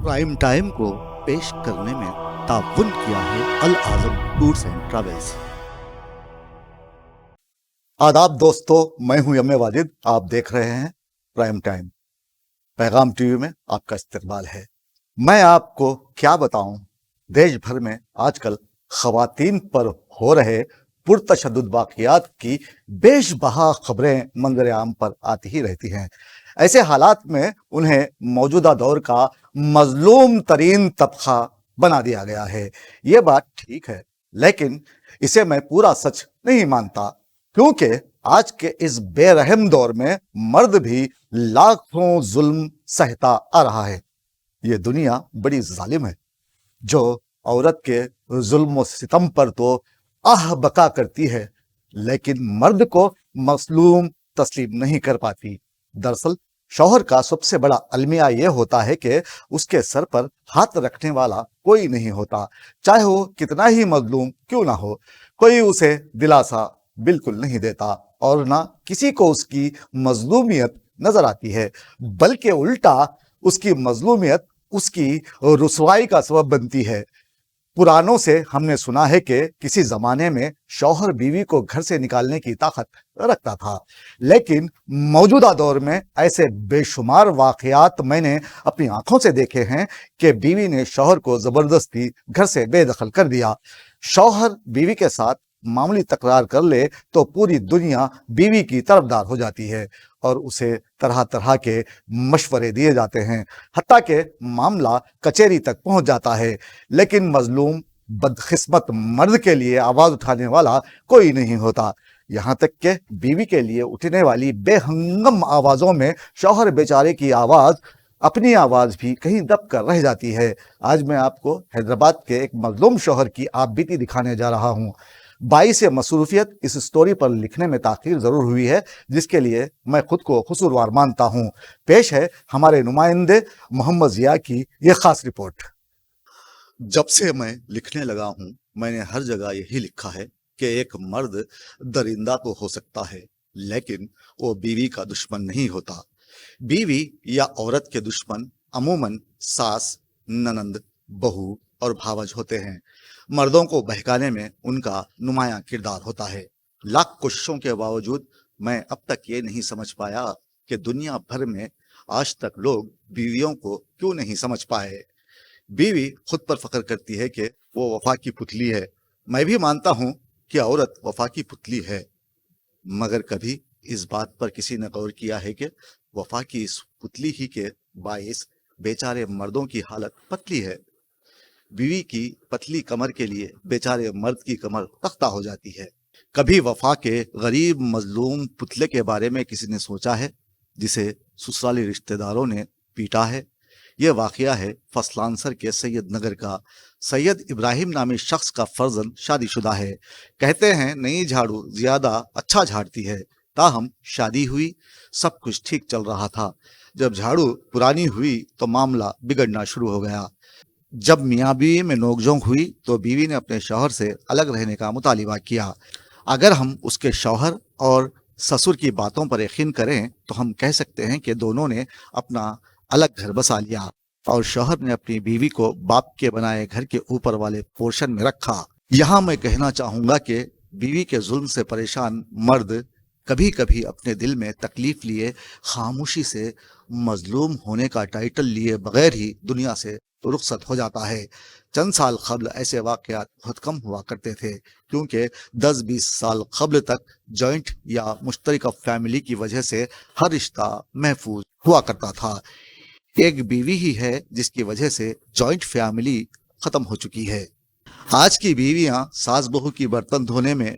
Prime time को पेश करने में ताउन किया है अल आजम टूर्स एंड ट्रैवल्स। आदाब दोस्तों, मैं हूं यम वाजिद। आप देख रहे हैं प्राइम टाइम। पैगाम टीवी में आपका इस्तकबाल है। मैं आपको क्या बताऊं, देश भर में आजकल खवातीन पर हो रहे पुरतशद्दुद वाक़यात की बेशबहा खबरें मंजर आम पर आती ही रहती हैं। ऐसे हालात में उन्हें मौजूदा दौर का मजलूम तरीन तबका बना दिया गया है। ये बात ठीक है, लेकिन इसे मैं पूरा सच नहीं मानता, क्योंकि आज के इस बेरहम दौर में मर्द भी लाखों जुल्म सहता आ रहा है। ये दुनिया बड़ी जालिम है, जो औरत के जुल्म और सितम पर तो आह बका करती है, लेकिन मर्द को मसलूम तस्लीम नहीं कर पाती। दरअसल शौहर का सबसे बड़ा अलमिया यह होता है कि उसके सर पर हाथ रखने वाला कोई नहीं होता, चाहे वो कितना ही मजलूम क्यों ना हो। कोई उसे दिलासा बिल्कुल नहीं देता और ना किसी को उसकी मजलूमियत नजर आती है, बल्कि उल्टा उसकी मजलूमियत उसकी रुसवाई का सबब बनती है। पुरानों से हमने सुना है कि किसी जमाने में शौहर बीवी को घर से निकालने की ताकत रखता था, लेकिन मौजूदा दौर में ऐसे बेशुमार वाकयात मैंने अपनी आंखों से देखे हैं कि बीवी ने शौहर को जबरदस्ती घर से बेदखल कर दिया। शौहर बीवी के साथ मामूली तकरार कर ले तो पूरी दुनिया बीवी की तरफदार हो जाती है और उसे तरह तरह के मशवरे दिए जाते हैं, हत्ता कि मामला कचहरी तक पहुंच जाता है। लेकिन मजलूम बदकिस्मत मर्द के लिए आवाज उठाने वाला कोई नहीं होता। यहाँ तक कि बीवी के लिए उठने वाली बेहंगम आवाजों में शौहर बेचारे की आवाज, अपनी आवाज भी कहीं दब कर रह जाती है। आज मैं आपको हैदराबाद के एक मजलूम शौहर की आपबीती दिखाने जा रहा हूँ। बाई से मसरूफियत इस स्टोरी पर लिखने में ताखीर जरूर हुई है, जिसके लिए मैं खुद को कसूरवार मानता हूँ। पेश है हमारे नुमाइंदे मोहम्मद जिया की ये खास रिपोर्ट। जब से मैं लिखने लगा हूँ, मैंने हर जगह यही लिखा है कि एक मर्द दरिंदा तो हो सकता है, लेकिन वो बीवी का दुश्मन नहीं होता। बीवी या औरत के दुश्मन अमूमन सास, ननंद, बहू और भावज होते हैं। मर्दों को बहकाने में उनका नुमायां किरदार होता है। लाख कोशिशों के बावजूद मैं अब तक ये नहीं समझ पाया कि दुनिया भर में आज तक लोग बीवियों को क्यों नहीं समझ पाए। बीवी खुद पर फख्र करती है कि वो वफा की पुतली है। मैं भी मानता हूँ कि औरत वफा की पुतली है, मगर कभी इस बात पर किसी ने गौर किया है कि वफा की इस पुतली ही के बाइस बेचारे मर्दों की हालत पतली है। बीवी की पतली कमर के लिए बेचारे मर्द की कमर तख्ता हो जाती है। कभी वफा के गरीब मजलूम पुतले के बारे में किसी ने सोचा है, जिसे ससुराली रिश्तेदारों ने पीटा है? यह वाकया है फसलांसर के सैयद नगर का। सैयद इब्राहिम नामी शख्स का फर्जंद शादीशुदा है। कहते हैं नई झाड़ू ज्यादा अच्छा झाड़ती है। ताहम शादी हुई, सब कुछ ठीक चल रहा था। जब झाड़ू पुरानी हुई तो मामला बिगड़ना शुरू हो गया। जब मियाँ बीवी में नोकझोंक हुई तो बीवी ने अपने शौहर से अलग रहने का मुतालिबा किया। अगर हम उसके शौहर और ससुर की बातों पर यकीन करें तो हम कह सकते हैं कि दोनों ने अपना अलग घर बसा लिया और शौहर ने अपनी बीवी को बाप के बनाए घर के ऊपर वाले पोर्शन में रखा। यहाँ मैं कहना चाहूँगा कि बीवी के जुल्म से परेशान मर्द कभी कभी अपने दिल में तकलीफ लिए खामोशी से मजलूम होने का टाइटल लिए बगैर ही दुनिया से तो रुखसत हो जाता है। चंद साल कबल ऐसे वाक़यात बहुत कम हुआ करते थे, क्योंकि 10-20 साल कबल तक जॉइंट या मुश्तरका फैमिली की वजह से हर रिश्ता महफूज हुआ करता था। एक बीवी ही है जिसकी वजह से जॉइंट फैमिली खत्म हो चुकी है। आज की बीवियां सास बहू की बर्तन धोने में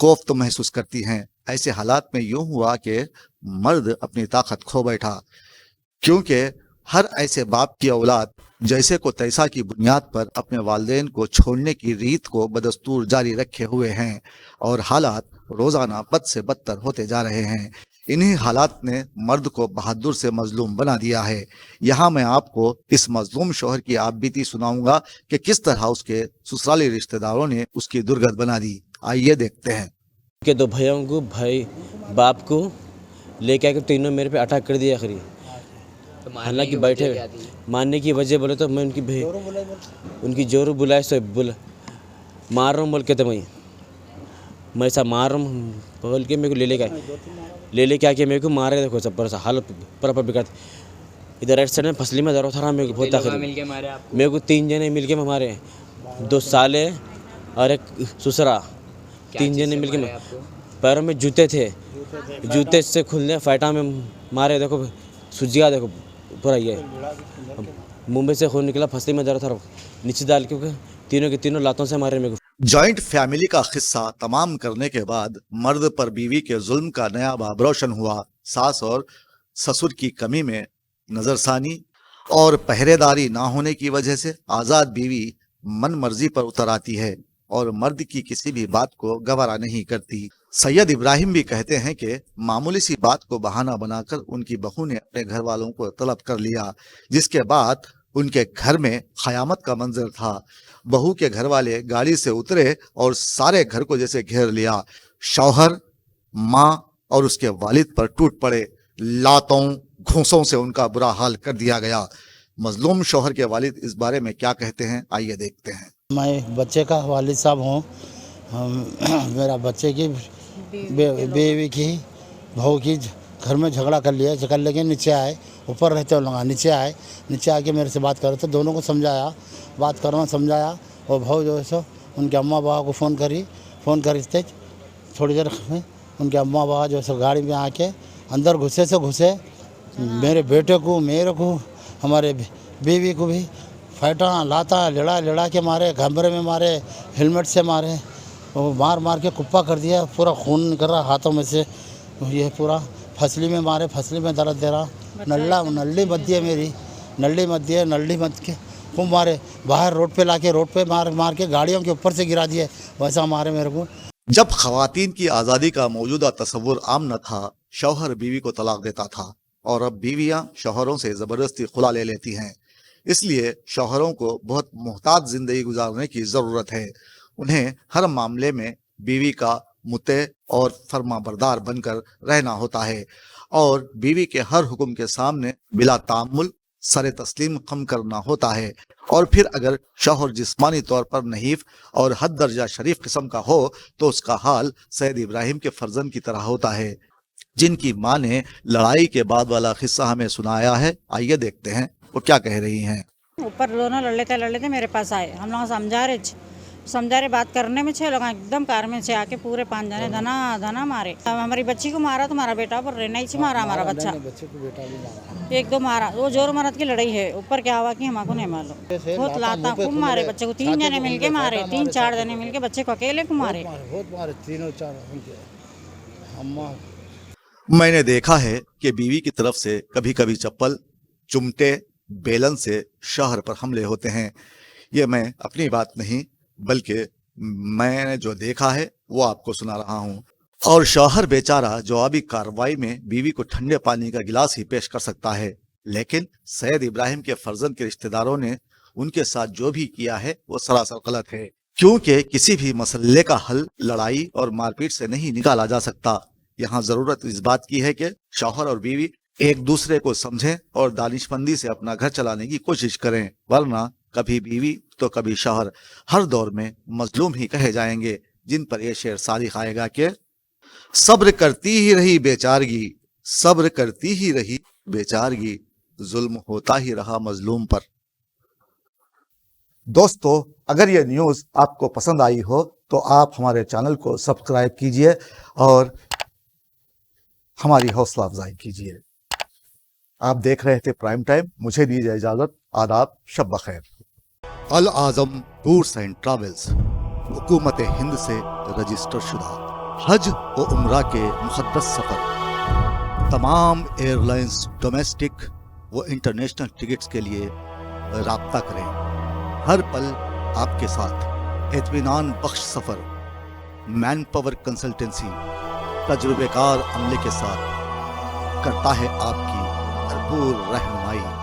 खौफ तो महसूस करती हैं। ऐसे हालात में यूं हुआ कि मर्द अपनी ताकत खो बैठा, क्योंकि हर ऐसे बाप की औलाद जैसे को तैसा की बुनियाद पर अपने वालिदैन को छोड़ने की रीत को बदस्तूर जारी रखे हुए हैं और हालात रोजाना बद से बदतर होते जा रहे हैं। इन्हीं हालात ने मर्द को बहादुर से मजलूम बना दिया है। यहाँ मैं आपको इस मजलूम शौहर की आपबीती सुनाऊंगा कि किस तरह उसके ससुराली रिश्तेदारों ने उसकी दुर्गत बना दी। आइए देखते हैं। के दो भाइयों को, भाई बाप को लेके आकर तीनों मेरे पे अटैक कर दिया। आखिरी हालांकि बैठे मारने की वजह बोले तो मैं उनकी जोर बुलाए सो मार रहा हूँ बोल के, तो मैं ऐसा मार रहा हूँ बोल के मेरे को ले लेके आके मेरे को मारे। देखो सब पर हालत पर बिगड़। इधर राइट साइड में फसली में दर्द था, मेरे को बहुत तकलीफ। मेरे को 3 जने मिल के मारे, 2 साले और एक ससुरा, 3 जने मिल के। पैरों में जूते थे, जूते से खुलने फाइटा में मारे। देखो सूजिया देखो पूरा ये मुंबई से खून निकला, फसली में दर्द था, नीचे डाल के तीनों के तीनों लातों से मारे मेरे को। जॉइंट फैमिली का किस्सा तमाम करने के बाद मर्द पर बीवी के जुल्म का नया बाब रोशन हुआ। सास और ससुर की कमी में नजरसानी और पहरेदारी ना होने की वजह से आजाद बीवी मन मर्जी पर उतर आती है और मर्द की किसी भी बात को गवारा नहीं करती। सैयद इब्राहिम भी कहते हैं कि मामूली सी बात को बहाना बनाकर उनकी बहू ने अपने घर वालों को तलब कर लिया, जिसके बाद उनके घर में खयामत का मंजर था। बहू के घर वाले गाड़ी से उतरे और सारे घर को जैसे घेर लिया। शौहर, माँ और उसके वालिद पर टूट पड़े। लातों घूंसों से उनका बुरा हाल कर दिया गया। मजलूम शौहर के वालिद इस बारे में क्या कहते हैं, आइए देखते हैं। मैं बच्चे का वालिद साहब हूँ। मेरा बच्चे की बेवी की बहू की घर में झगड़ा कर लिया, झगड़ लेके नीचे आए, ऊपर रहते हो लगा नीचे आके मेरे से बात कर रहे थे। दोनों को समझाया, बात करना समझाया। और बहू जो है सो उनके अम्मा बाबा को फ़ोन करी थे। थोड़ी देर में उनके अम्मा बाबा जो है सो गाड़ी में आके अंदर घुसे मेरे बेटे को, मेरे को, हमारे बीवी को भी फाइटा लाता लड़ा के मारे, कमरे में मारे, हेलमेट से मारे, वो मार के कुप्पा कर दिया। पूरा खून निकल रहा हाथों में से। ये पूरा फसली में मारे, फसली में दर्द दे रहा। नल्ली मत दिए मेरी, नल्ली मत के खूब मारे। बाहर रोड पे लाके रोड पे मार के गाड़ियों के ऊपर से गिरा दिए, वैसा मारे मेरे को। जब खवातीन की आज़ादी का मौजूदा तस्वुर आम न था, शौहर बीवी को तलाक देता था और अब बीवियां शौहरों से ज़बरदस्ती खुला ले लेती हैं। इसलिए शौहरों को बहुत मुहतात ज़िंदगी गुजारने की ज़रूरत है। उन्हें हर मामले में बीवी का मुते और फर्माबरदार बनकर रहना होता है और बीवी के हर हुक्म के सामने बिला तामुल सरे तस्लीम कम करना होता है। और फिर अगर शौहर जिस्मानी तौर पर नहीफ और हद दर्जा शरीफ किस्म का हो तो उसका हाल सैयद इब्राहिम के फर्जंद की तरह होता है, जिनकी माँ ने लड़ाई के बाद वाला किस्सा हमें सुनाया है। आइए देखते हैं वो क्या कह रही हैं। ऊपर दोनों लड़ लेते मेरे पास आए। हम लोग समझा रहे बात करने में 6 लोग एकदम कार में से आके पूरे 5 जने धना मारे। हमारी बच्ची को मारा, तुम्हारा बेटा पर रहना ही मारा, हमारा बच्चा 1-2 मारा। वो जोर मरद की लड़ाई है। ऊपर क्या हुआ कि हमको नहीं मालूम। बहुत लाता खूब मारे बच्चे को। 3 जने मिलके मारे, 3-4 जने मिलके बच्चे को अकेले को मारे। मैंने देखा है कि बीवी की तरफ से कभी कभी चप्पल, चुमटे, बेलन से शौहर पर हमले होते हैं। ये मैं अपनी बात नहीं बल्कि मैंने जो देखा है वो आपको सुना रहा हूँ। और शौहर बेचारा जवाबी कार्रवाई में बीवी को ठंडे पानी का गिलास ही पेश कर सकता है, लेकिन सैयद इब्राहिम के फर्जंद के रिश्तेदारों ने उनके साथ जो भी किया है वो सरासर गलत है, क्योंकि किसी भी मसले का हल लड़ाई और मारपीट से नहीं निकाला जा सकता। यहाँ जरूरत इस बात की है कि शौहर और बीवी एक दूसरे को समझें और दानिशमंदी से अपना घर चलाने की कोशिश करें, वरना कभी बीवी तो कभी शौहर हर दौर में मजलूम ही कहे जाएंगे, जिन पर यह शेर सादिक आएगा कि सब्र करती ही रही बेचारगी, सब्र करती ही रही बेचारगी, जुल्म होता ही रहा मजलूम पर। दोस्तों, अगर यह न्यूज़ आपको पसंद आई हो तो आप हमारे चैनल को सब्सक्राइब कीजिए और हमारी हौसला अफजाई कीजिए। आप देख रहे थे प्राइम टाइम। मुझे दीजिए इजाजत। आदाब, शब बखैर। अल आज़म टूर्स एंड ट्रैवल्स हुकूमत हिंद से रजिस्टर शुदा हज व उम्रा के मुक़द्दस सफ़र, तमाम एयरलाइंस डोमेस्टिक व इंटरनेशनल टिकट्स के लिए राब्ता करें। हर पल आपके साथ इत्मीनान बख्श सफ़र, मैन पावर कंसल्टेंसी तजुर्बेकार अमले के साथ करता है आपकी भरपूर रहनुमाई।